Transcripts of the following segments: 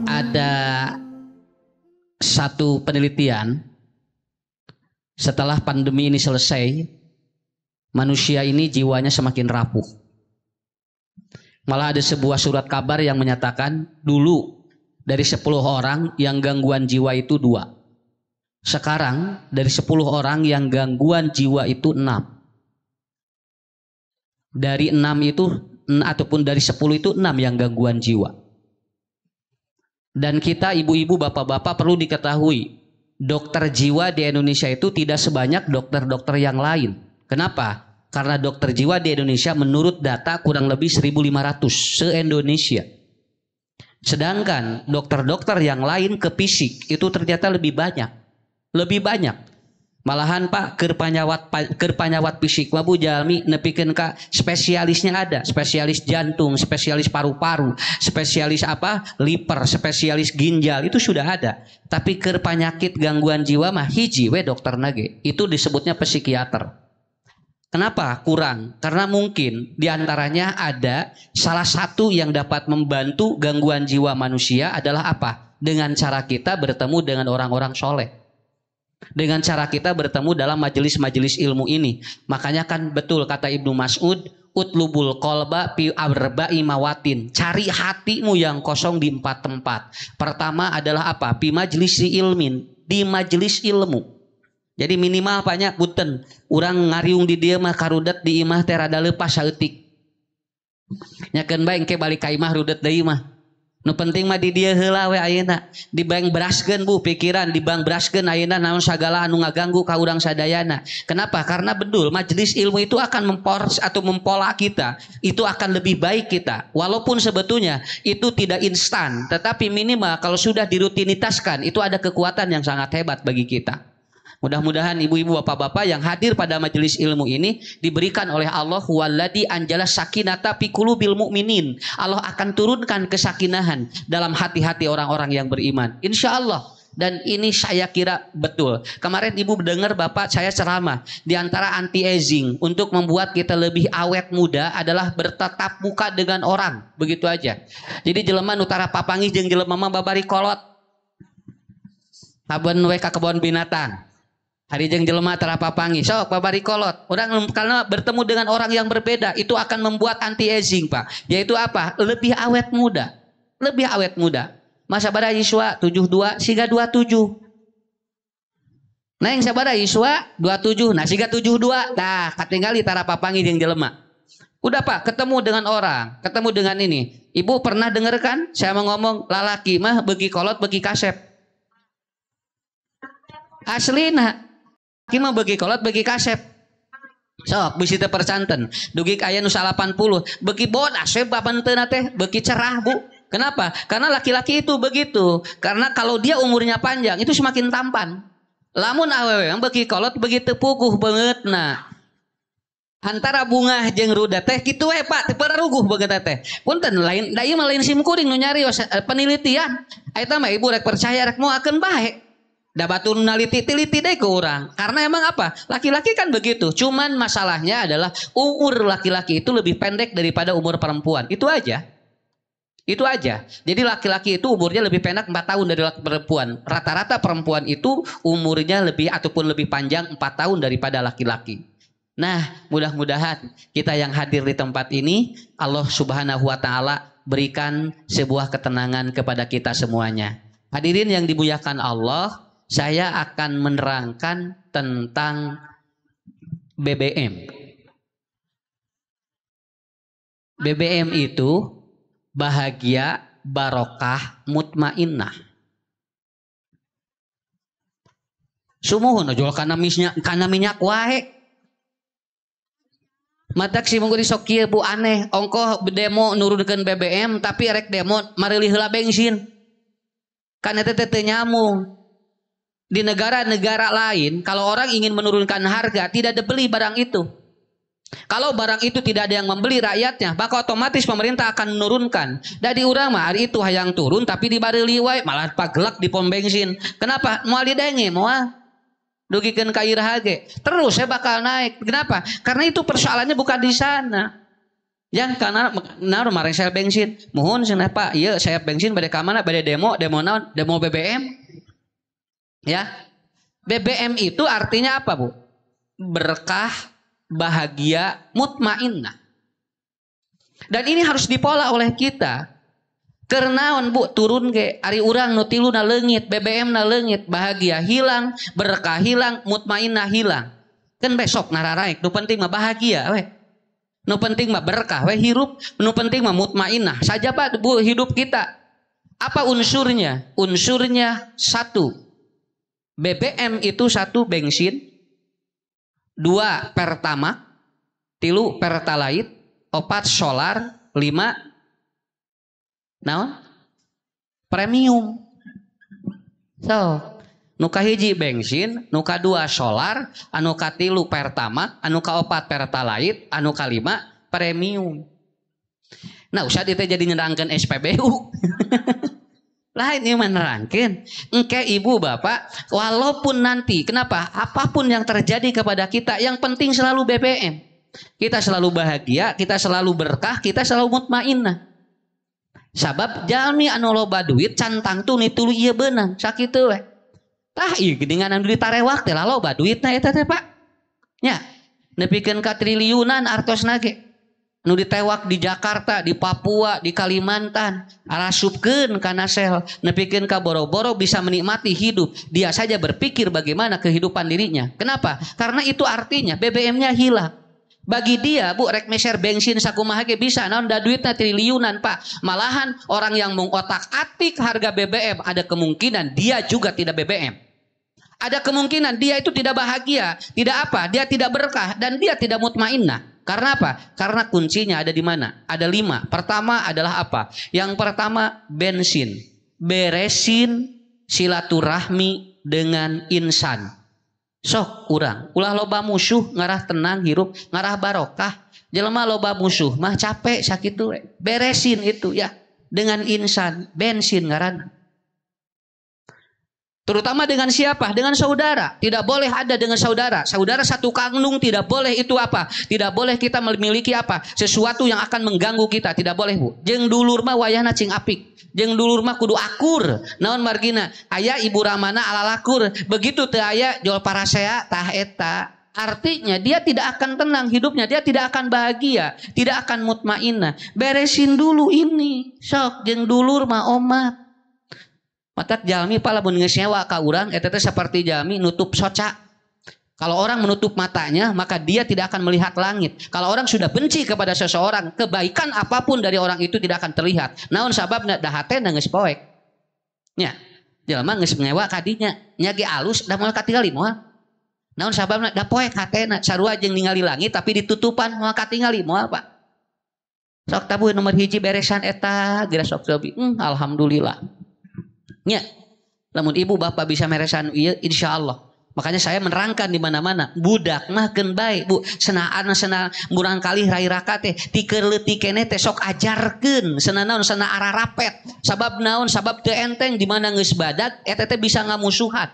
Ada satu penelitian, setelah pandemi ini selesai, manusia ini jiwanya semakin rapuh. Malah ada sebuah surat kabar yang menyatakan dulu dari 10 orang yang gangguan jiwa itu 2. Sekarang dari 10 orang yang gangguan jiwa itu 6. Dari 6 itu ataupun dari 10 itu 6 yang gangguan jiwa. Dan kita ibu-ibu, bapak-bapak perlu diketahui, dokter jiwa di Indonesia itu tidak sebanyak dokter-dokter yang lain. Kenapa? Karena dokter jiwa di Indonesia menurut data kurang lebih 1.500 se-Indonesia. Sedangkan dokter-dokter yang lain ke fisik itu ternyata lebih banyak. Lebih banyak. Malahan Pak, kerpanyawat fisik mah Bu jalmi nepikeun ka spesialisnya ada, spesialis jantung, spesialis paru-paru, spesialis liver, spesialis ginjal itu sudah ada. Tapi kerpanyakit gangguan jiwa mah hiji we dokter nage. Itu disebutnya psikiater. Kenapa kurang? Karena mungkin diantaranya ada salah satu yang dapat membantu gangguan jiwa manusia adalah apa? Dengan cara kita bertemu dengan orang-orang soleh. Dengan cara kita bertemu dalam majelis-majelis ilmu ini. Makanya kan betul kata Ibnu Mas'ud, utlubul qalba fi arba'i mawatin. Cari hatimu yang kosong di 4 tempat. Pertama adalah apa? Fi majlisi ilmin, di majelis ilmu. Jadi minimal banyak punten urang ngariung di dieu mah karudet di imah teh rada leupas saeutik. Nyakeun bae engke balik ka imah rudet deui mah. Nu penting mah di dieu heula we ayeuna. Dibang beraskeun Bu pikiran, dibang beraskeun ayeuna naon sagala anu ngaganggu ka urang sadayana. Kenapa? Karena betul majelis ilmu itu akan mempola kita. Itu akan lebih baik kita. Walaupun sebetulnya itu tidak instan, tetapi minimal kalau sudah dirutinitaskan itu ada kekuatan yang sangat hebat bagi kita. Mudah-mudahan ibu-ibu, bapak-bapak yang hadir pada majelis ilmu ini diberikan oleh Allah walladzi anjala sakinata fi qulubil mu'minin. Allah akan turunkan kesakinahan dalam hati-hati orang-orang yang beriman. Insya Allah. Dan ini saya kira betul. Kemarin ibu dengar bapak saya ceramah. Di antara anti-aging untuk membuat kita lebih awet muda adalah bertatap muka dengan orang. Begitu aja. Jadi jelema utara papangi jeung jelema mah babari kolot. Aben we ka kebon binatang. Hari jeung jelema tarapapangi sok babari kolot. Orang karena bertemu dengan orang yang berbeda itu akan membuat anti aging Pak. Yaitu apa? Lebih awet muda. Lebih awet muda. Masa sabaraha Yiswa 72 siga 27. Nah yang sabaraha Yiswa 27 nah siga 72. Tah katingali tarapapangi jeung jelema. Udah Pak, ketemu dengan orang, ketemu dengan ini. Ibu pernah dengar kan saya mau ngomong lalaki mah beuki kolot beuki kasep. Aslina Kima bagi kolot bagi kasep. Sok bisi teu percanten. Dugi aya nu 80, bagi bodas we bapanteuna teh, bagi cerah Bu. Kenapa? Karena laki-laki itu begitu. Karena kalau dia umurnya panjang itu semakin tampan. Lamun awewe bagi kolot begitu puguh beungeutna. Antara bunga jeung ruda teh kitu we Pak, teu pararuguh beungeut teh. Punten lain da ieu mah lain sim kuring nu nyarios penelitian. Eta mah ibu rek percaya rek moakeun bae. Da batur naliti-tiliti deh ke orang. Karena emang apa? Laki-laki kan begitu. Cuman masalahnya adalah umur laki-laki itu lebih pendek daripada umur perempuan. Itu aja. Itu aja. Jadi laki-laki itu umurnya lebih pendek 4 tahun dari perempuan. Rata-rata perempuan itu umurnya lebih ataupun lebih panjang 4 tahun daripada laki-laki. Nah, mudah-mudahan kita yang hadir di tempat ini Allah Subhanahu wa taala berikan sebuah ketenangan kepada kita semuanya. Hadirin yang dimuliakan Allah, saya akan menerangkan tentang BBM. BBM itu bahagia, barokah, mutmainnah. Sumuhun jual kana minyak wae. Matak si mungkin sok kieu Bu aneh, ongkoh demo nurunkeun BBM tapi rek demo mareulih heula bensin. Kana teh teu nyambung. Di negara-negara lain, kalau orang ingin menurunkan harga, tidak ada beli barang itu. Kalau barang itu tidak ada yang membeli rakyatnya, maka otomatis pemerintah akan menurunkan. Dari urang mah hari itu hayang turun, tapi dibareuli wae malah pagelak di pom bensin. Kenapa? Moal didenge, moal dugikeun ka irah ge. Terus saya bakal naik. Kenapa? Karena itu persoalannya bukan di sana. Yang karena naon mareng saya bensin. Mohon cenah Pak, ieu saya bensin bade ka mana? Bade demo naon? Demo BBM. Ya. BBM itu artinya apa, Bu? Berkah, bahagia, mutmainnah. Dan ini harus dipola oleh kita. Kenaon Bu turun ke ari urang nu tilu na leungit, BBM na leungit, bahagia hilang, berkah hilang, mutmainnah hilang. Kan besok nararaek, nu penting mah bahagia we. Nu penting mah berkah we hirup, nu penting mah mutmainnah. Saja Pak Bu hidup kita. Apa unsurnya? Unsurnya satu. BBM itu satu bensin, dua pertamax, tilu pertalite, opat solar, lima naon? Premium. So, nu kahiji bensin, nu kadua solar, anu katilu pertamax, anu kaopat pertalite, anu kalima premium. Nah, usah itu jadi nyerangkan SPBU. Lain ini menerangkan. Engke ibu bapak, walaupun nanti, kenapa? Apapun yang terjadi kepada kita, yang penting selalu BBM. Kita selalu bahagia, kita selalu berkah, kita selalu mutmainnah. Sabab jalmi anu loba duit cantang tuh nitulu ieu beunang sakitu we. Tah ieu geuningan anu ditarewak teh loba duitna eta teh Pak. Nya, nepikeun ka triliunan artosna ge. Nu ditewak di Jakarta, di Papua, di Kalimantan, arasupkeun kana sel, nepikeun ka boro-boro bisa menikmati hidup. Dia saja berpikir bagaimana kehidupan dirinya. Kenapa? Karena itu artinya BBM-nya hilang. Bagi dia, Bu, rek meser bensin sakumaha ge bisa naon da duitna triliunan, Pak. Malahan orang yang mengotak-atik harga BBM ada kemungkinan dia juga tidak BBM. Ada kemungkinan dia itu tidak bahagia, tidak apa, dia tidak berkah dan dia tidak mutmainnah. Karena apa? Karena kuncinya ada di mana? Ada 5. Pertama adalah apa? Yang pertama bensin. Beresin silaturahmi dengan insan. Sok urang, ulah loba musuh ngarah tenang hirup, ngarah barokah. Jelema loba musuh mah capek sakitu we. Beresin itu ya dengan insan, bensin ngaranna. Terutama dengan siapa? Dengan saudara. Tidak boleh ada dengan saudara. Saudara satu kandung tidak boleh itu apa? Tidak boleh kita memiliki apa? Sesuatu yang akan mengganggu kita. Tidak boleh, Bu. Jeung dulur mah wayahna cing apik. Jeung dulur mah kudu akur. Naon margina? Aya ibu ramana alalakur. Begitu teu aya jol parasea tah eta. Artinya dia tidak akan tenang hidupnya. Dia tidak akan bahagia. Tidak akan mutmainnah. Beresin dulu ini. Sok jeung dulur mah omat. Matak jalmi pala mun geus nyewa ka urang eta teh saperti jalmi nutup soca. Kalau orang menutup matanya, maka dia tidak akan melihat langit. Kalau orang sudah benci kepada seseorang, kebaikan apapun dari orang itu tidak akan terlihat. Naon sababna da hatena geus poek. Nya, jelema geus nyewa ka dinya, nya ge alus da moal katingali moal. Naon sababna da poek hatena, sarua jeung ningali langit tapi ditutupan moal katingali moal, Pak. Sok tabuh nomor hiji beresan eta, geura sok sobi. Alhamdulillah. Nya, lamun ibu bapak bisa meresan ieu insyaallah. Makanya saya menerangkan di mana-mana, budak mah keun bae, Bu. Senaan murang kali rai raka teh tikeun leutik keneh teh sok ajarkeun, cenah naon cenah ararapet. Sabab naon? Sabab teu enteng di mana geus badak eta teh bisa ngamusuhan.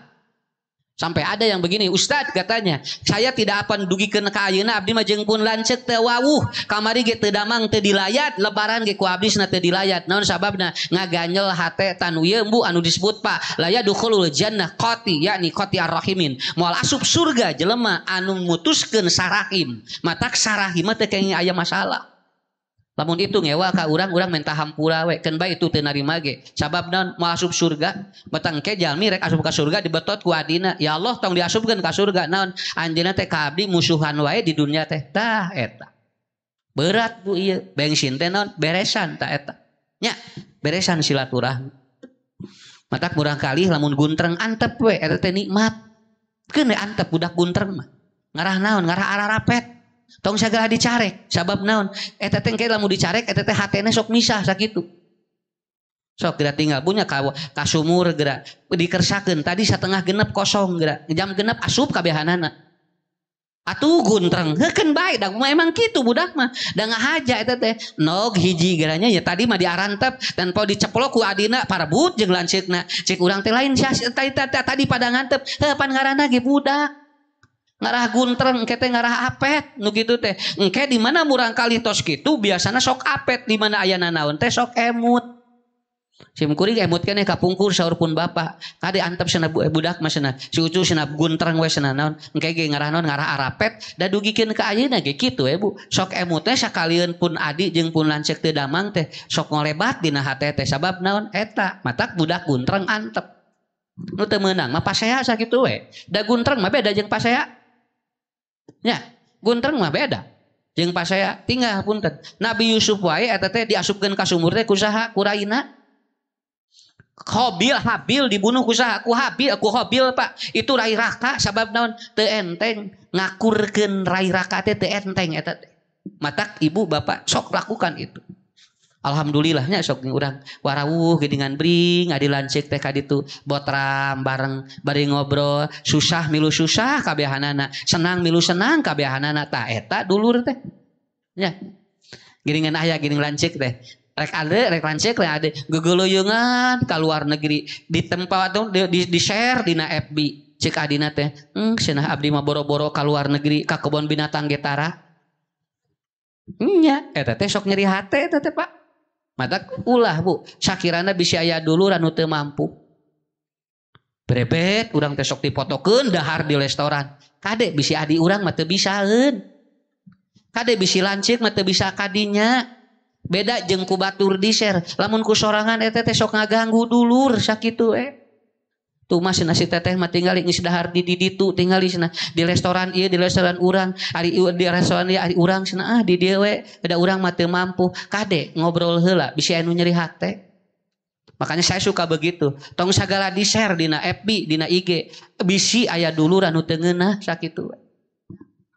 Sampai ada yang begini, Ustadz katanya, saya tidak akan dugikeun ka ayeuna abdi mah jeung pun lanceuk teu wawuh, kamari ge teu damang teu dilayat, lebaran ge ku abdisna teu dilayat. Naon sababna? Ngaganyel hate tanu ieu Bu anu disebut Pak, la yadkhulul jannah qati, yakni qati ar-rahimin. Moal asup surga jelema anu mutuskeun sarahim. Matak sarahim teh kenging aya masalah. Lamun itu ngewa ka urang minta hampura we, keun bae itu teu narima ge. Sabab naon? Moal asup surga, betang ke jalmi rek asup ka surga dibetot ku adina. Ya Allah tong diasupkeun ka surga. Naon? Anjeunna teh ka abdi musuhan wae di dunia teh. Tah eta. Berat Bu ieu. Bensin teh naon? Beresan tah eta. Nya, beresan silaturahmi. Matak murang kali lamun guntreng antep we eta teh nikmat. Keun antep budak guntreng mah. Ngarah naon? Ngarah ararapet. Tong sagala dicarek, sabab naon? Eta teh engke lamun dicarek eta teh hatena sok misah sakitu. Sok geura tinggal punya ka sumur geura dikersakeun tadi satengah genep kosong geura. Jam genep asup kabehanana. Atuh guntreng, heukeun bae da emang kitu budak mah. Da ngahaja eta teh nog hiji geuranya ya tadi mah diarantep dan pau diceplok ku adina parebut jeung lanceukna. Cek urang teh lain sia tadi pada ngantep, heuh pan ngaranna ge budak. ngarah guntreng engke teh ngarah apet nu kitu teh engke di mana murang kali tos kitu biasana sok apet di mana aya naon teh sok emut sim kuring emut keneh kapungkur saur pun bapa kade antep cenah budak mah cenah si ucu cenah guntreng we cenah naon engke ge ngarah naon ngarah arapet da dugikeun ka ayeuna ge kitu Bu sok emut teh sakalieun pun adi jeung pun lanceuk teu damang teh sok ngolebat dina hate teh sabab naon eta matak budak guntreng antep nu teu meunang mah pasea sakitu we da guntreng mah beda jeung pasea nya guntreng mah beda jeung pasea tinggal punten Nabi Yusuf wae eta teh diasupkeun ka sumur teh kusaha ku raina Habil dibunuh kusaha ku Habil Pak itu rai raka sabab naon teu enteng ngakurkeun rai raka teh teu enteng eta teh matak ibu bapak sok lakukan itu alhamdulillahnya sok urang warawuh geuningan bring adi lanceuk teh ka ditu botram bareng bari ngobrol susah milu susah kabehanana senang milu senang kabehanana ta eta dulur teh nya geuningan aya geuning lanceuk teh rek ade rek lanceuk rek ade gegeuleuyeungan ka luar negeri di tempat di share dina FB cek adina teh cenah abdi mah boro-boro ka luar negeri ka kebon binatang Getara nya eta teh sok nyeri hate eta teh Pak matak ulah Bu sakirana bisi aya dulur anu teu mampu brebet urang teh sok dipotokeun dahar di restoran kade bisi adi urang mah teu bisaeun kade bisi lanceuk mah teu bisa kadinya beda jeung ku batur di share lamun ku sorangan eta teh sok ngaganggu dulur sakitu tuh mah cenah si teteh mah tinggali geus dahar di ditu tinggali cenah di restoran ieu di restoran urang ari di restoran ieu ari urang cenah di dieu we beda urang mah teu mampu kade ngobrol heula bisi anu nyeri hate makanya saya suka begitu tong sagala di share dina FB dina IG bisi aya dulur anu teu ngeunah sakitu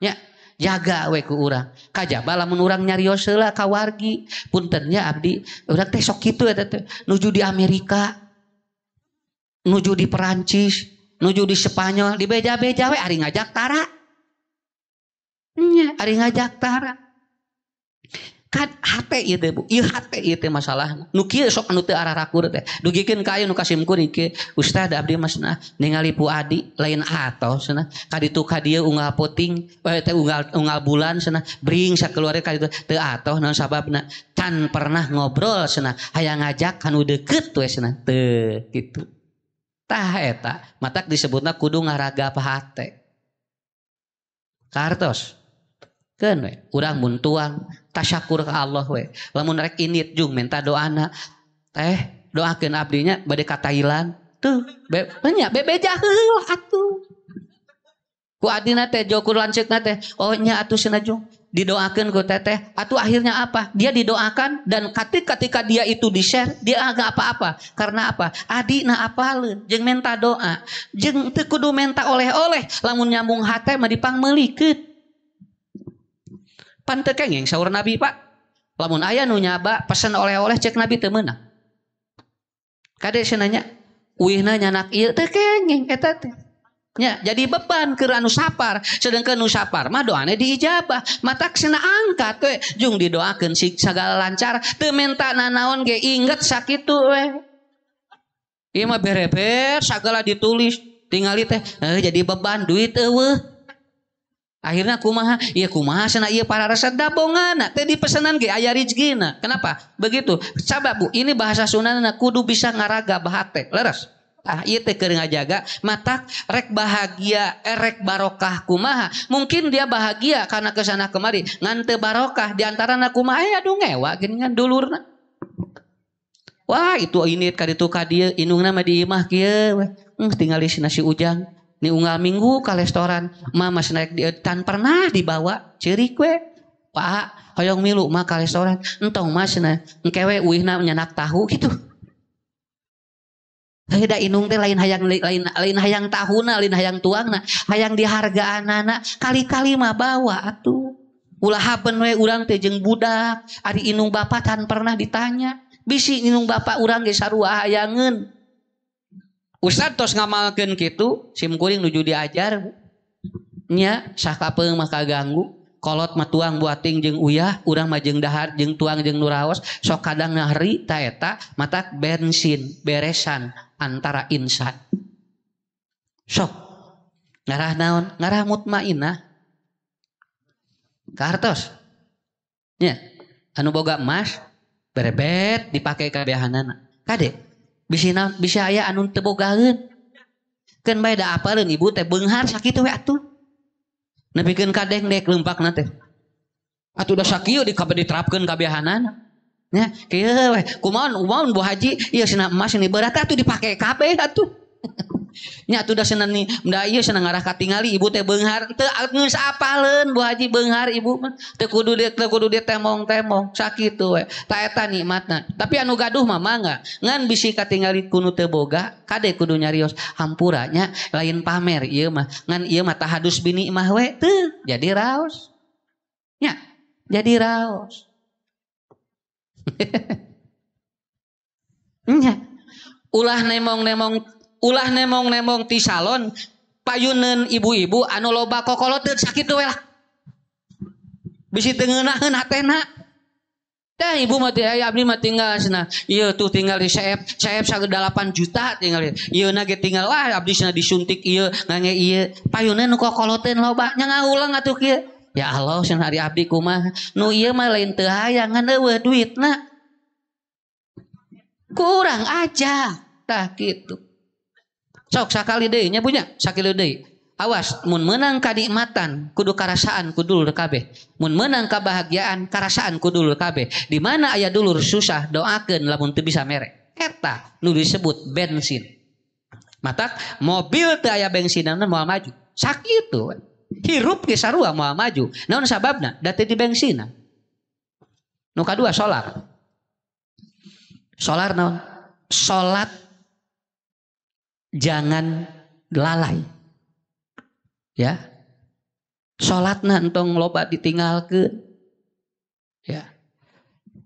nya jaga we ku urang kajaba lamun urang nyarios heula ka wargi punten nya abdi urang teh sok kitu eta teh nuju di Amerika nuju di Perancis nuju di Spanyol di beja-beja we ari ngajak tara nya ari ngajak tara kan hate ieu teh Bu ieu hate ieu teh masalahna nu kieu sok anu teu ararakur teh dugikeun ka aya nu kasimkuring ieu ustad abdi mah cenah ningali pu adi lain atos cenah ka ditu ka dieu unggal poting teh unggal bulan cenah bring sakeluarga ka ditu teu atos naon sababna can pernah ngobrol cenah hayang ngajak kanu deukeut we cenah teu kitu tah eta matak disebutna kudu ngaraga hate kartos keun we urang mun tuang tasyakur ka Allah we lamun rek init jung minta doana teh doakeun abdinya bade ka Thailand tuh nya bebeja heula atuh ku adina teh jokur lanceukna teh oh nya atuh cenah jung didoakeun ku teteh atuh akhirnya apa dia didoakan dan ketika dia itu di share dia agak apa-apa karena apa adina apaleun jeung minta doa jeung teu kudu minta oleh-oleh lamun nyambung hate mah dipangmeulikeun pan teu kengeng saur Nabi Pak lamun aya nu nyaba pesen oleh-oleh cek Nabi teu meunang kade cenanya uihna nyanak ieu teu kengeng eta teh nya jadi beban keur anu sapar sedengkeun nu sapar mah doane diijabah matak cenah angkat we jung didoakeun sagala lancar teu menta nanaon ge inget sakitu we ieu mah bereber sagala ditulis tingali teh jadi beban duit eueuh akhirnya kumaha ieu kumaha cenah ieu para resep dabonganna teh dipesenan ge aya rezekina kenapa begitu sabab Bu ini bahasa Sundana kudu bisa ngaraga bahate leres ieu teh keur ngajaga matak rek bahagia rek barokah kumaha mungkin dia bahagia karena kesana kemari ngan teu barokah diantarana kumaha aduh ngewa geuningan dulurna wah itu ini ka ditu ka dieu indungna mah di imah kieu we tingali nasi ujang ni unggal minggu ka restoran mama snack di tan pernah dibawa ceurik we Pak hoyong milu mah ka restoran entong mah cenah engke we uihna nyanak tahu gitu da inung teh lain hayang tahuna lain hayang tuangna hayang dihargaanana kali-kali mah bawa atuh ulah habeun we urang teh jeung budak ari inung bapa tan pernah ditanya bisi inung bapa urang ge sarua hayangeun ustad tos ngamalkeun kitu sim kuring nuju diajar nya sakapeung mah kaganggu kolot mah tuang buating jeung uyah urang mah jeung dahar jeung tuang jeung nuraos sok kadang ngahri ta eta matak bensin beresan antara insan sok Ngarah naon? Ngarah mutmainah. Kartos. Nya, anu boga emas berebet dipakai kabehanana. Kade, bisa aya anu teu bogaeun. Keun bae da apaleun ibu teh beunghar sakitu we atuh. Nepikeun kadeng dek leumpakna teh. Atuh da sakieu diterapkeun kabehanana. Nya, kieu we. Kumaon Bu Haji, ieu cenah emas ini berat atuh dipake kabeh atuh. Nya atuh da cenah ni, da ieu cenah ngarah katingali ibu teh beunghar teu geus apaleun Bu Haji beunghar ibu mah teu kudu dia temong-temong sakitu we. Ta eta nikmatna. Tapi anu gaduh mah mangga. Ngan bisi katingali kudu teu boga, kade kudu nyarios hampura nya lain pamer ieu mah. Ngan ieu mah tahadus bini mah we teu jadi raos. Nya, jadi raos. Nya. Ulah nemong-nemong ti salon payuneun ibu-ibu anu loba kokolot teu sakitu we lah. Bisi teu ngeunaheun hatena. Tah ibu mah teh abdi mah tinggal cenah. Ieu tuh tinggal di CF 8 juta tinggal. Ieu na ge tinggal wah abdi cenah disuntik ieu ngange ieu. Payuneun nu kokoloteun loba nya ngaulang atuh kieu. Ya Allah cenah hari abdi kumaha. Nu ieu mah lain teu hayang ngan eueuh duitna. Kurang aja. Tah kitu. Sok sakali deui nya punya sakali deui. Awas mun meunang kanikmatan kudu karasaan kudu dulur kabeh. Mun meunang kabahagiaan karasaan kudu dulur kabeh. Di mana aya dulur susah doakeun lamun teu bisa mere. Eta nu disebut bensin. Matak mobil teu aya bensinna moal maju. Sakitu. Hirup ge sarua moal maju. Naon sababna? Da teu di bensinna. Nu kadua solar. Solar naon? Salat jangan lalai. Ya. Salatna entong loba ditinggalkeun. Ya.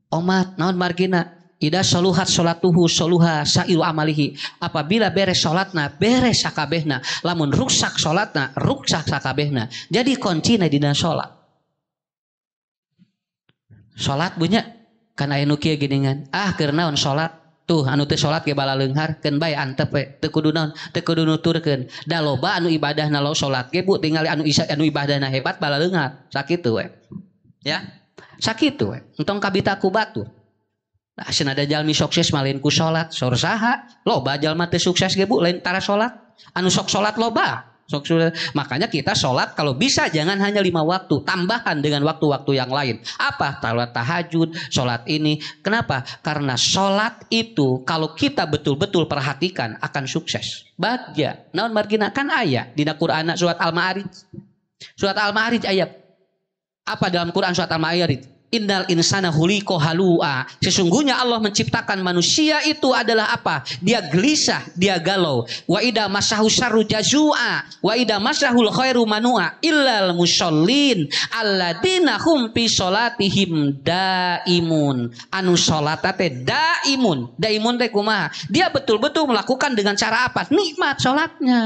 Omat naon margina? Ida soluhat salatuhu soluha sairu amalihi. Apabila beres salatna, beres sakabehna. Lamun ruksak salatna, ruksak sakabehna. Jadi kuncina dina salat. Salat bunya kana anu kieu geuningan. Keur naon salat? Tuh anu teu salat ge bala leunghar keun bae antep we teu kudu naon teu kudu nuturkeun da loba anu ibadahna lo salat ge bu tingali anu ibadahna hebat bala leunghar sakitu we ya sakitu we entong kabita ku batur nah cenah ada jalmi sukses mah lain ku salat saur saha loba jalma teu sukses ge bu lain tara salat anu sok salat loba makanya kita sholat kalau bisa jangan hanya 5 waktu, tambahan dengan waktu-waktu yang lain. Apa? Salat tahajud, sholat ini. Kenapa? Karena sholat itu kalau kita betul-betul perhatikan akan sukses. Bagja. Naon margina kan ayat di Quran surat Al-Ma'arij. Surat Al-Ma'arij ayat. Apa dalam Quran surat Al-Ma'arij? Innal insana khuliqa halua. Sesungguhnya Allah menciptakan manusia itu adalah apa? Dia gelisah, dia galau. Wa idza masahu syarru jazua, wa idza masahul khairu manua illal musallin alladzina hum fi sholatihim daimun. Anu salata teh daimun. Daimun teh kumaha? Dia betul-betul melakukan dengan cara apa? Nikmat salatnya.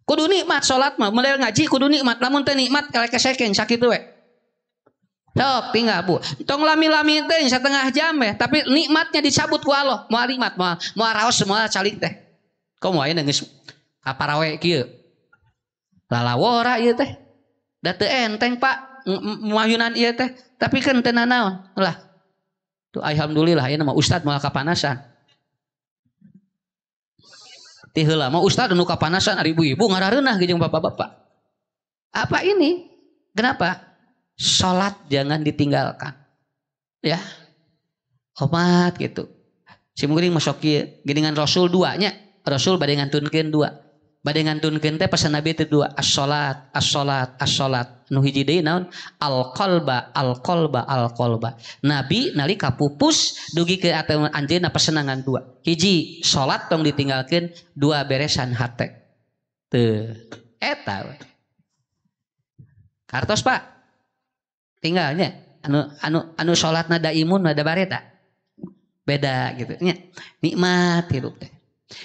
Kudu nikmat salat mah, mulai ngaji kudu nikmat. Lamun teu nikmat elek kesekeng sakitu we. Sok tinggal bu, tong lami-lami teh setengah jam ya, tapi nikmatnya dicabut ku Allah. Moal nikmat, moal raos semua calik teh. Kau mau ayeuna geus kaparawe kieu. Lalawora ieu teh. Da teu enteng Pak, muayunan ieu teh, tapi kan teu naon. Lah. Tuh alhamdulillah ayeuna mah ustad moal kapanasan. Ti heula mah ustad nu kapanasan ari ibu-ibu ngarareunah ge jeung bapak-bapak. Apa ini? Kenapa? Salat jangan ditinggalkan. Ya. Hormat gitu. Si mungkin masuk kieu geuningan Rasul 2 nya. Rasul bade ngantunkeun 2. Bade ngantunkeun teh pesan Nabi teh 2. As-salat, as-salat, as-salat. Nu hiji deui naon? Al-qalba, al-qalba, al-qalba. Nabi nalika pupus dugi ke atuh anjeunna pesenangan 2. Hiji salat tong ditinggalkeun, 2 beresan hate. Teu. Eta we. Kartos Pak. Tinggalnya anu salatna daimun ada bareta beda gitu nya nikmat hidup teh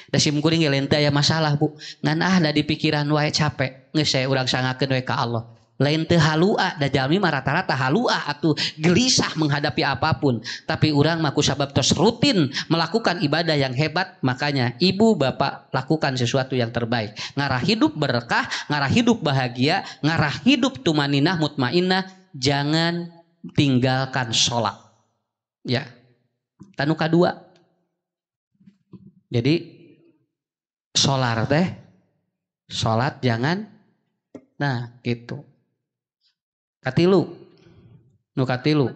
da sim kuring ge lain teh aya masalah bu ngan da di pikiran wae capek geus saya urang sangakeun we ka Allah Lain teu halua, da jalmi mah rata-rata halua atuh gelisah menghadapi apapun. Tapi urang mah kusabab tos rutin melakukan ibadah yang hebat, makanya ibu bapak lakukan sesuatu yang terbaik. Ngarah hidup berkah, ngarah hidup bahagia, ngarah hidup tumaninah mutmainnah, jangan tinggalkan sholat. Ya. Tanu kadua. Jadi sholat teh, sholat jangan, nah gitu. Katilu, nu katilu,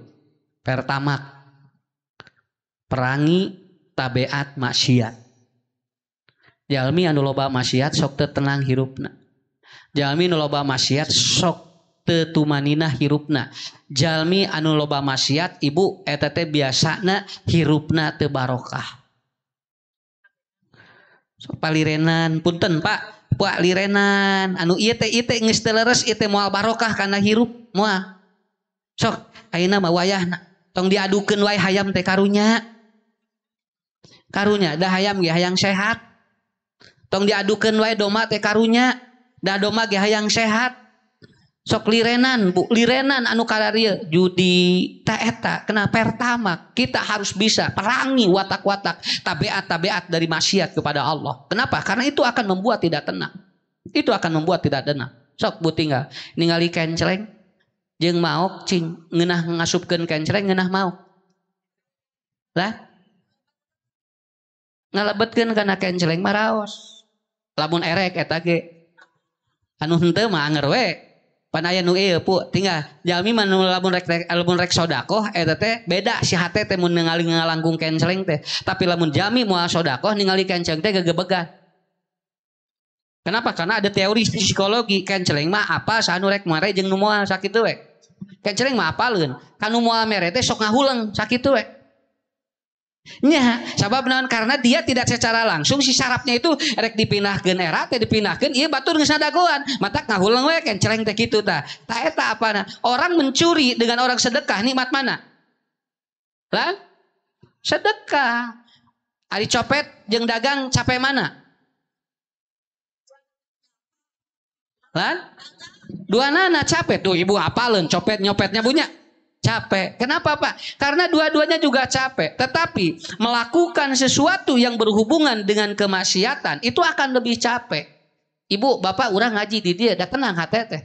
pertamak, perangi tabeat maksiat. Jalmi anu loba maksiat sok teu tenang hirupna. Jalmi anu loba maksiat sok teu tumaninah hirupna. Jalmi anu loba maksiat ibu eta teh biasana hirupna teu barokah. Sok palirenan, punten Pak. Pak lirenan anu ieu teh geus teu leres ieu teh moal barokah kana hirup moal. Sok ayeuna mah wayahna tong diadukeun wae hayam teh karunya. Karunya da hayam ge hayang sehat. Tong diadukeun wae doma teh karunya, da doma ge hayang sehat. Sok lirenan Bu, lirenan anu kararieu judi teh eta kena pertama kita harus bisa perangi watak-watak tabiat-tabiat dari maksiat kepada Allah. Kenapa? Karena itu akan membuat tidak tenang. Itu akan membuat tidak tenang. Sok Bu tinggal ningali kenceleng jeung maok cing ngeunah ngasupkeun kenceleng ngeunah maok. Lah ngalebetkeun kana kenceleng mah raos. Lamun erek eta ge anu henteu mah anger we. Pan aya nu ieu pu tinggal jalmi mah lamun rek sodakoh eta teh beda si hate teh mun ningali ngalangkung kenceleng teh. Tapi lamun jalmi moal sodakoh ningali kenceleng teh gegebegan. Kenapa? Karena ada teori psikologi kenceleng mah apa sanu rek mare jeung nu moal sakitu we. Kenceleng mah apaleun. Kanu moal mere teh sok ngahuleng sakitu we. Nya, sabab naon karena dia tidak secara langsung si sarafnya itu rek dipindahkeun era teh dipindahkeun ieu batur geus nadagoan matak ngahuleng we kenceleng teh kitu tah. Tah eta apana? Orang mencuri dengan orang sedekah nikmat mana? Lah? Sedekah. Ari copet jeung dagang capek mana? Lah? Duanana capek tuh ibu apaleun copet nyopetnya punya. Capek. Kenapa Pak? Karena dua-duanya juga capek. Tetapi melakukan sesuatu yang berhubungan dengan kemaksiatan itu akan lebih capek. Ibu, bapak, urang ngaji di dia, dah tenang hati teh.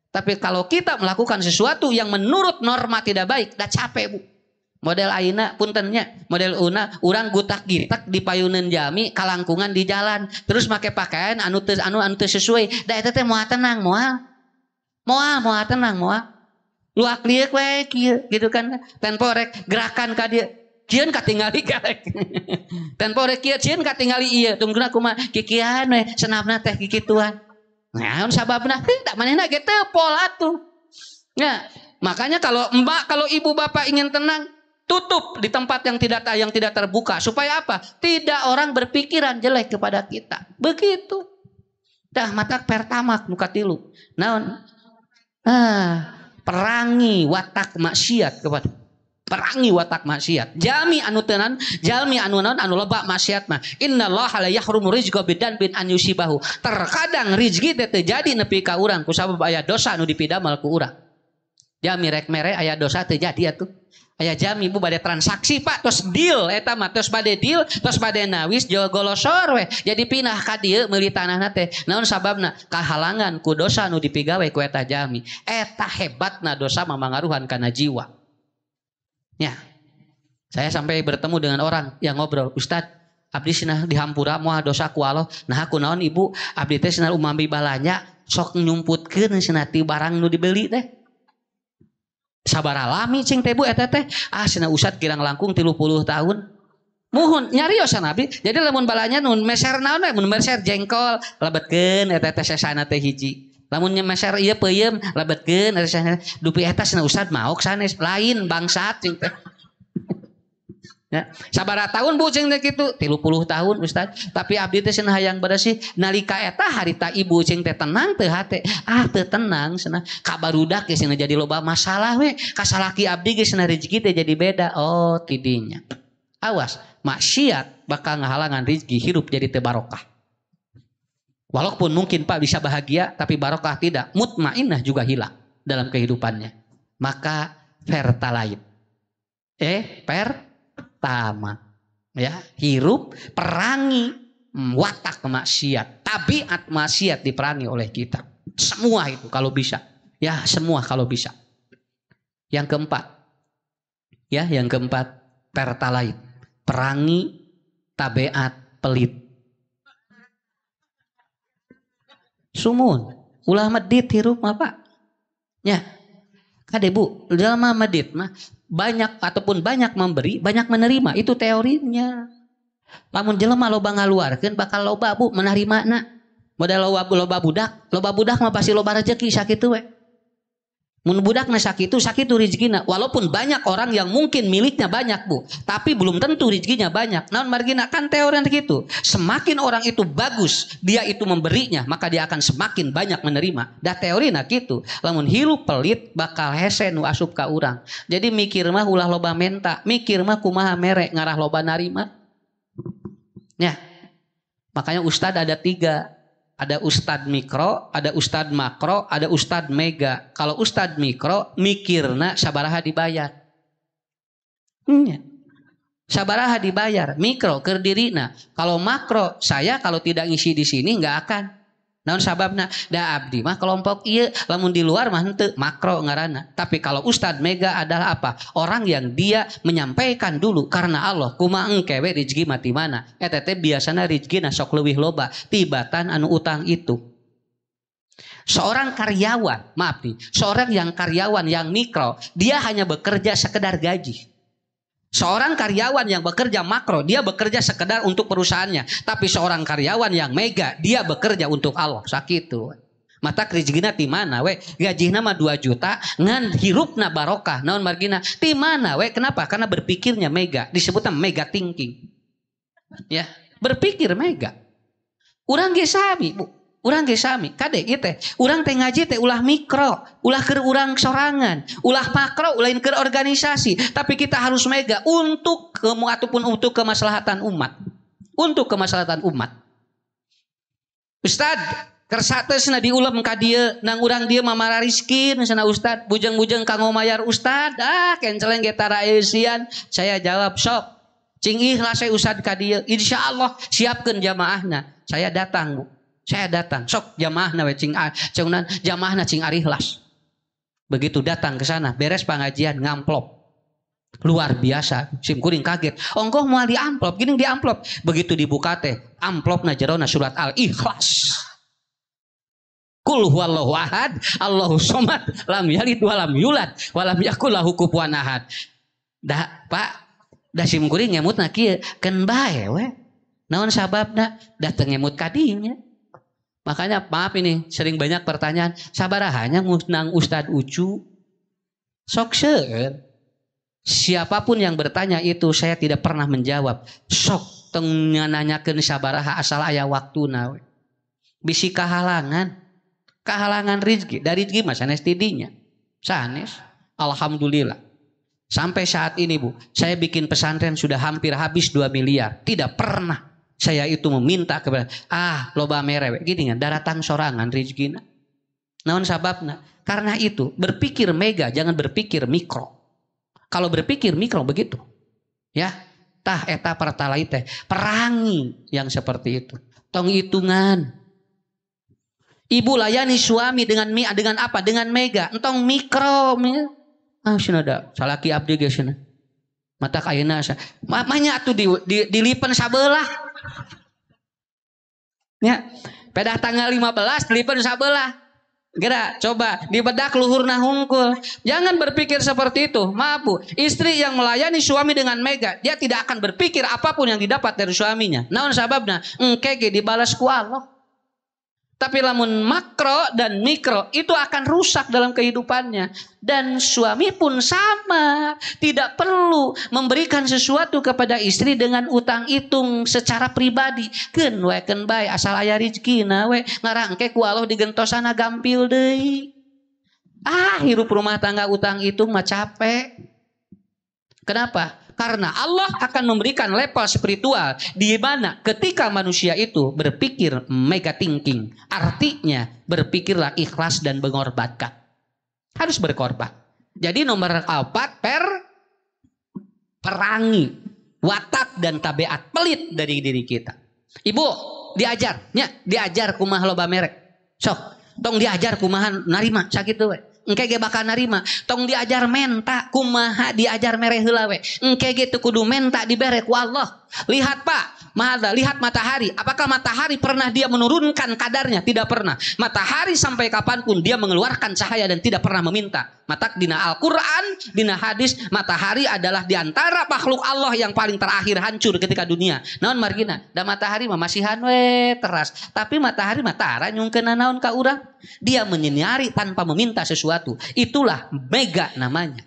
Tapi kalau kita melakukan sesuatu yang menurut norma tidak baik, dah capek Bu. Model aina puntennya, model una, urang gutak gitak di payunan jami, kalangkungan di jalan, terus make pakaian anu teu sesuai. Dah eta teh moal tenang, moal tenang, moal. Luak liek we kieu gitu kan. Temporek gerakan ka dieu. Cieun katingali garek. Temporek kieu cieun katingali ieu. Tungguna kumaha kikian we senapna teh kikituan. Naon sababna? Da manehna ge teu pol atuh. Ya, makanya kalau ibu bapak ingin tenang, tutup di tempat yang tidak terbuka supaya apa? Tidak orang berpikiran jelek kepada kita. Begitu. Dah matak pertamak nu katilu. Naon? Perangi watak maksiat kepada perangi watak maksiat. Jalmi anu tenan, jalmi anu naon anu loba maksiat mah. Innallaha la yahrumu rizqa bidan bin an yusibahu. Terkadang rezeki teh teu jadi nepi ka urang kusabab aya dosa anu dipidamel ku urang. Jalmi rek mere aya dosa teu jadi atuh. Aya jalmi ibu bade transaksi Pak tos deal eta mah tos bade deal tos bade nawis jual golosor we jadi pindah ka dieu meuli tanahna teh naon sababna kahalangan ku dosa anu dipigawe ku eta jalmi eta hebatna dosa mamangaruhan kana jiwa ya saya sampai bertemu dengan orang yang ngobrol Ustad abdi cenah dihampura moal dosa ku Allah nah aku naon ibu abdi teh cenah umami balanya sok nyumputkeun cenah ti barang nu dibeli teh sabar alami cing teh Bu eta teh cenah usad kirang langkung 30 tahun muhun nyariosan abdi jadi lamun balanya nun meser naon we mun meser jengkol lebetkeun eta teh sesana teh hiji lamun meser ieu peuyeum lebetkeun eta sesana dupi eta cenah usad maok sanes lain bangsat cing teh ya sabaraha tahun Bu cing teh kitu 30 tahun Ustaz tapi abdi teh cenah hayang bersih nalika eta harita ibu cing teh tenang teu hate teu tenang cenah ka barudak ge cenah jadi loba masalah we ka salaki abdi ge cenah rezeki teh jadi beda oh tidinya awas maksiat bakal ngahalangan rezeki hirup jadi teu barokah Walaupun mungkin Pak bisa bahagia, tapi barokah tidak. Mutmainnah juga hilang dalam kehidupannya. Maka pertalite. Pertama. Ya, hirup, perangi watak maksiat. Tabiat maksiat diperangi oleh kita. Semua itu kalau bisa. Ya, semua kalau bisa. Yang keempat. Ya, yang keempat. Pertalite. Perangi tabiat pelit. Sumun, ulah medit hirup mah Pak. Ya, kade Bu, dalam medit mah banyak ataupun banyak memberi, banyak menerima. Itu teorinya. Lamun jelema loba ngaluarkeun bakal loba Bu menarimana. Modal loba budak mah pasti loba rezeki sakitu we. Mun budak na sakitu rezekina. Walaupun banyak orang yang mungkin miliknya banyak Bu, tapi belum tentu rezekinya banyak. Naon margina kan teori gitu. Semakin orang itu bagus, dia itu memberinya, maka dia akan semakin banyak menerima. Dah teori na gitu. Lamun hirup pelit bakal hese nu asup ka urang. Jadi mikir mah ulah loba menta, mikir mah kumaha mere ngarah loba narima. Ya. Makanya ustad ada 3. Ada ustad mikro, ada ustad makro, ada ustad mega. Kalau ustad mikro, mikirna sabaraha dibayar. Sabaraha dibayar. Mikro kerdirina. Kalau makro, saya kalau tidak ngisi di sini nggak akan. Naon sababna? Da abdi mah kelompok iya, lamun di luar mah henteu makro ngaranna. Tapi kalau ustad mega adalah apa? Orang yang dia menyampaikan dulu karena Allah kumaha engke we rezeki mati mana. Eta teh biasana rezekina sok leuwih loba tibatan anu utang itu. Seorang karyawan, maaf nih, seorang yang karyawan yang mikro, dia hanya bekerja sekedar gaji. Seorang karyawan yang bekerja makro, dia bekerja sekedar untuk perusahaannya. Tapi seorang karyawan yang mega, dia bekerja untuk Allah. Sakitu. Mata rezekina ti mana we? Gajihna mah 2 juta, ngan hirupna barokah. Naon margina? Ti mana we? Kenapa? Karena berpikirnya mega. Disebutnya mega thinking. Ya, berpikir mega. Urang ge sami, Bu. Urang ge sami, kade ieu teh. Urang teh ngaji teh ulah mikro, ulah keur urang sorangan, ulah makro, lain keur organisasi, tapi kita harus mega untuk ataupun untuk kemaslahatan umat. Untuk kemaslahatan umat. Ustad, kersatesna diulam ka dieu, nang urang dieu mamara rizkin sana ustad, bujeng-bujeng kanggo mayar ustad, kenceleng ge tara eusian. Saya jawab sok. Cing ikhlas saya ustad ka dieu, insyaallah siapkeun jamaahna. Saya datang, Bu. Saya datang, sok jamaahna we cing jamaahna cing ari ikhlas. Begitu datang ke sana, beres pengajian ngamplop. Luar biasa, sim kuring kaget. Ongkoh moal di amplop, gini di amplop. Begitu dibuka teh, amplopna jerona surat Al-Ikhlas. Qul huwallahu ahad, Allahu somad, lam yalid walam yulad, walam yakul lahu kufuwan ahad. Dah, Pak, dah sim kuring ngemutna kieu, keun bae we. Naon sababna? Datang ngemut ka dinya. Makanya maaf ini sering banyak pertanyaan, sabarahanya nang Ustad Ucu? Sok seueur. Siapapun yang bertanya itu saya tidak pernah menjawab. Sok tong nanyakeun sabaraha asal aya waktuna we. Bisi kahalangan rezeki, dari rezeki mah sanes tidinya. Sanes. Alhamdulillah. Sampai saat ini Bu, saya bikin pesantren sudah hampir habis 2 miliar. Tidak pernah saya itu meminta kepada loba mere gini kan daratan sorangan rezekina. Naon sababna? Karena itu berpikir mega, jangan berpikir mikro. Kalau berpikir mikro begitu. Ya, tah eta pertalait teh perangi yang seperti itu. Tong hitungan. Ibu layani suami dengan apa? Dengan mega. Entong mikro. Sinada salaki abdi geus cenah. Mata kayeuna mamanya atuh dilipen sabelah. Ya, pedah tanggal 15 dilipen sabelah. Gerak, coba dibedak luhurna hungkul. Jangan berpikir seperti itu. Maaf Bu, istri yang melayani suami dengan mega, dia tidak akan berpikir apapun yang didapat dari suaminya. Naon sababna? Engke ge dibalas ku Allah. Tapi lamun makro dan mikro itu akan rusak dalam kehidupannya. Dan suami pun sama. Tidak perlu memberikan sesuatu kepada istri dengan utang hitung secara pribadi. Keun we keun bae asal aya rezekina we. Ngarangke ku Allah digentosana gampil deui. Hirup rumah tangga utang hitung mah capek. Kenapa? Karena Allah akan memberikan level spiritual di mana ketika manusia itu berpikir mega thinking, artinya berpikirlah ikhlas dan mengorbankan. Harus berkorban. Jadi nomor 4 perangi watak dan tabiat pelit dari diri kita. Ibu diajar kumaha loba merek. Sok, tong diajar kumaha narima sakitu we. Engke ge bakal narima. Tong diajar menta kumaha diajar mere heula we. Engke ge teu kudu menta dibere ku Allah. Lihat Pak, lihat matahari. Apakah matahari pernah dia menurunkan kadarnya? Tidak pernah. Matahari sampai kapanpun dia mengeluarkan cahaya dan tidak pernah meminta. Mata dina Al-Quran, dina hadis, matahari adalah diantara makhluk Allah yang paling terakhir hancur ketika dunia. Naon margina, da matahari mah masihan we teras. Tapi matahari mah tara nyungkeun naon ka urang. Dia menyinari tanpa meminta sesuatu. Itulah mega namanya.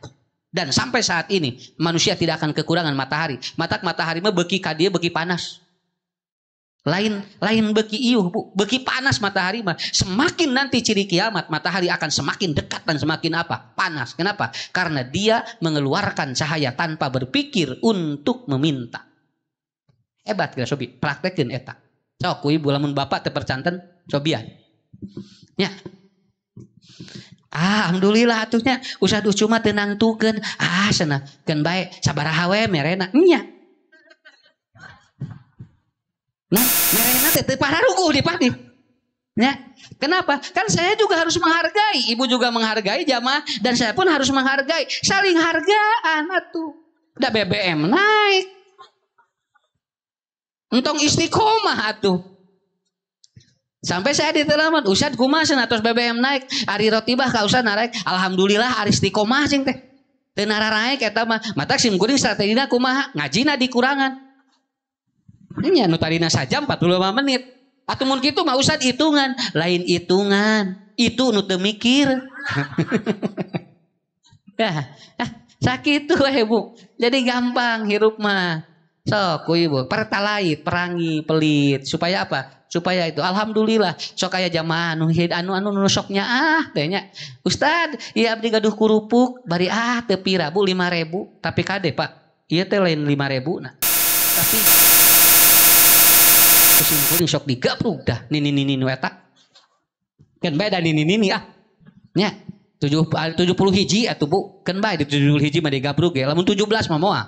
Dan sampai saat ini manusia tidak akan kekurangan matahari. Matahari mah beuki ka dieu beuki panas. Lain beuki iuh Bu, beuki panas matahari mah. Semakin nanti ciri kiamat matahari akan semakin dekat dan semakin apa? Panas. Kenapa? Karena dia mengeluarkan cahaya tanpa berpikir untuk meminta. Hebat kira sobi, praktekeun eta. Sok ku ibu lamun bapak teu percanten sobian. Ya. Alhamdulillah atuhnya usah cuma tenang tukeun. Cenah keun bae sabaraha we merena. Nya. Nah, merena teh pararuguh di padi. Ya. Kenapa? Kan saya juga harus menghargai, ibu juga menghargai jamaah dan saya pun harus menghargai. Saling hargaan atuh. Da BBM naik. Entong istiqomah atuh. Sampai saya diteleman, Ustad kumaha cenah tos BBM naik, ari rotibah ka Ustad naik. Alhamdulillah ari istiqomah cing teh. Teu naik eta mah. Matak sim kuring strategina kumaha? Ngajina dikurangan. Nya nu tadina sajam 45 menit. Atuh mun kitu mah Ustad hitungan, lain hitungan. Itu nu teu mikir. Sakitu we Bu. Jadi gampang hirup mah. Sok ku ibu, pertalait, perangi, pelit. Supaya apa? Supaya itu alhamdulillah sok aya jamaah anu soknya tehnya Ustad ieu abdi gaduh kurupuk bari teu pira Bu 5.000 tapi kade Pak ieu teh lain 5.000 nah tapi kuring sok digabrug dah nini nu eta keun bae da nini nya 70 hiji atuh Bu keun bae di 70 hiji mah digabrug ge lamun 17 mah moal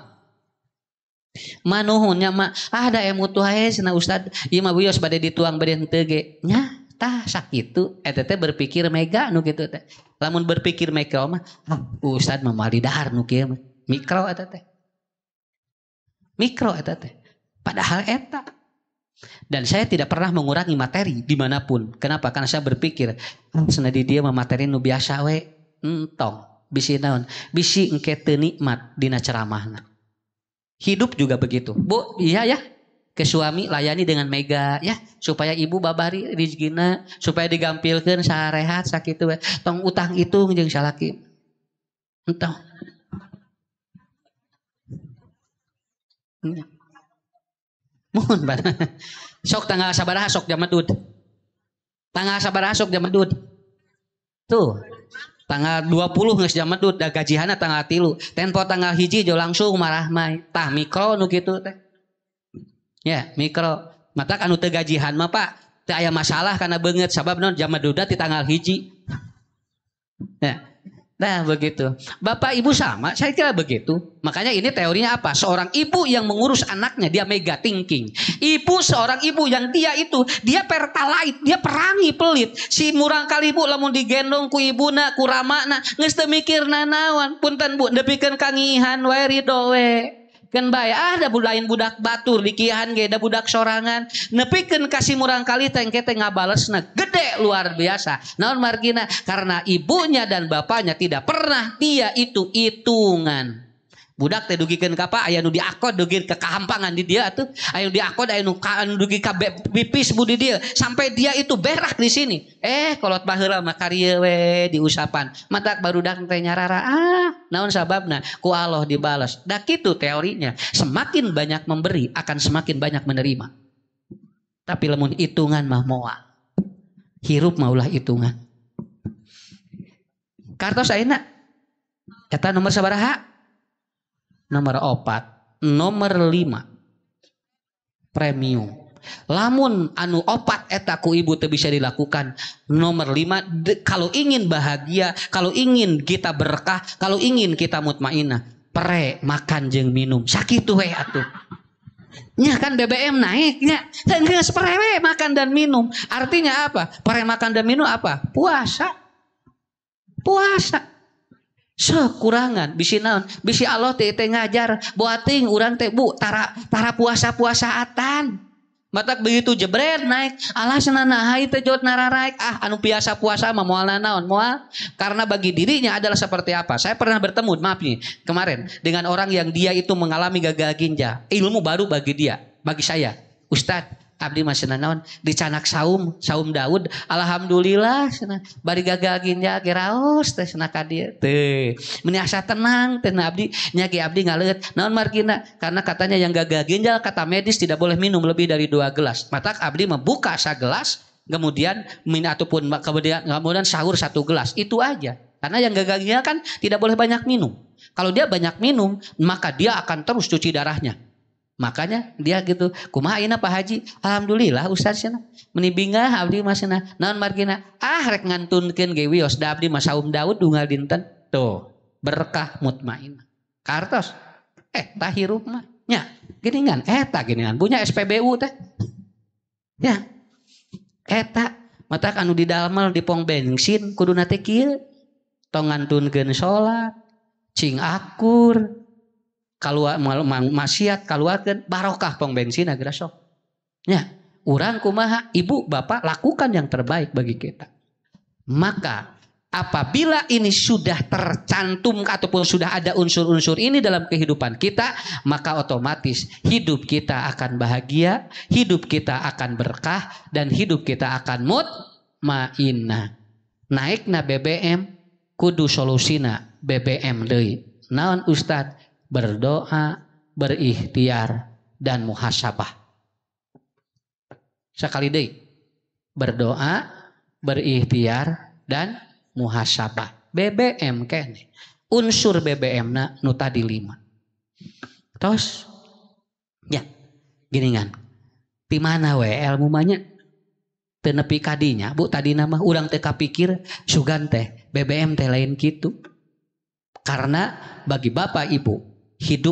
manuhunnya mah ada emu tuh hae cenah Ustad ieu mah wios bade dituang bade henteu ge nya tah sakitu eta teh berpikir mega nu kitu teh lamun berpikir mikro mah Ustad mah moal didahar nu kieu mah mikro eta teh padahal eta dan saya tidak pernah mengurangi materi dimanapun. Kenapa? Karena saya berpikir cenah di dia mah materi nu biasa we entong bisi naon bisi engke teu nikmat dina ceramahna. Hidup juga begitu. Bu, iya ya. Ke suami layani dengan mega ya. Supaya ibu babari rizkina. Supaya digampilkan sarehat sakitu. Tong utang itu jeung salaki. Entong. Mohon bana. Sok tanggal sabaraha sok jam medud. Tanggal sabaraha sok jam medud. Tuh. Tanggal 20 geus jam medud da gajihana tanggal 3. Tempo tanggal 1 jo langsung marah mah. Tah mikro nu kitu teh. Ya, mikro. Matak anu teu gajihan mah Pak, teu aya masalah kana beungeut sabab naon jam medudna ti tanggal 1. Ya. Nah begitu. Bapak ibu sama, saya kira begitu. Makanya ini teorinya apa? Seorang ibu yang mengurus anaknya, dia mega thinking. Seorang ibu yang dia pertalait, dia perangi pelit. Si murang kali ibu lamun digendong ku ibuna, ku ramana, geus teu mikirna naon. Punten Bu, nepikeun kangihan wae ridho we. Kan bae da lain budak batur di kiahan ge da budak sorangan nepikeun kasih murang kali teh teh ngabalesna gede luar biasa. Naon margina? Karena ibunya dan bapaknya tidak pernah dia itu hitungan. Budak teh dugikeun ka pa aya nu diakod dugikeun ke kahampangan di dia atuh, aya nu diakod aya nu dugi ka pipis bu di dia sampai dia itu berak di sini. Kolot baheula mah karya we diusapan. Matak barudak teh nyarara naon sababna? Ku Allah dibalas. Da kitu teorinya. Semakin banyak memberi akan semakin banyak menerima. Tapi lamun hitungan mah moal. Hirup mah ulah hitungan. Kartos ayeuna eta nomor sabaraha? Nomor 4. nomor 5 premium. Lamun anu opat eta ku ibu teu bisa dilakukan. Nomor 5, kalau ingin bahagia, kalau ingin kita berkah, kalau ingin kita mutmainah, pere makan jeung minum. Sakitu we atuh. Nya kan BBM naiknya, geus pere we makan dan minum. Artinya apa? Pere makan dan minum apa? Puasa. Puasa. Sekurangan bisi naon? Bisi Allah teh ngajar boating urang teh Bu tara puasa-puasaatan. Matak begitu jebret naik alasna naha teh jot nararaek anu biasa puasa mah moal naon moal karena bagi dirinya adalah seperti apa. Saya pernah bertemu maaf nih kemarin dengan orang yang dia itu mengalami gagal ginjal. Ilmu baru bagi dia, bagi saya. Ustadz abdi mah cenah naon dicanak saum Daud alhamdulillah cenah bari gagal ginjal ge raos teh cenah ka dieu teh meni asa tenang teh abdi nya ge abdi ngaleut naon margina karena katanya yang gagal ginjal kata medis tidak boleh minum lebih dari 2 gelas matak abdi membuka sagelas kemudian ataupun kemudian sahur 1 gelas itu aja karena yang gagal ginjal kan tidak boleh banyak minum kalau dia banyak minum maka dia akan terus cuci darahnya. Makanya dia gitu, kumaha ayeuna Pak Haji? Alhamdulillah Ustaz cenah. Meni bingah abdi mah cenah. Naon margina? Rek ngantunkeun ge wios da abdi mah saum Daud unggal dinten. Tuh, berkah mutmainah. Kartos. Tah hirup mah. Nya, geuningan eta geuningan punya SPBU teh. Ya. Eta matak anu didalmel di pom bensin kuduna teh kieu. Tong ngantunkeun salat, cing akur. Kalau maksiat kaluarkeun barokah pong bensin ageura sok. Nya, urang kumaha ibu bapak lakukan yang terbaik bagi kita. Maka apabila ini sudah tercantum ataupun sudah ada unsur-unsur ini dalam kehidupan kita, maka otomatis hidup kita akan bahagia, hidup kita akan berkah dan hidup kita akan mutmainah. Naikna BBM kudu solusina BBM deui. Naon Ustad? Berdoa, berikhtiar, dan muhasabah. Sekali deui. Berdoa, berikhtiar, dan muhasabah. BBM kene. Unsur BBM-na nu tadi 5. Terus, ya, ginian. Di mana we ilmu banyak? Teu nepi kadinya, Bu tadi nama urang teh kapikir sugan teh BBM teh lain kitu. Karena bagi Bapak Ibu hidup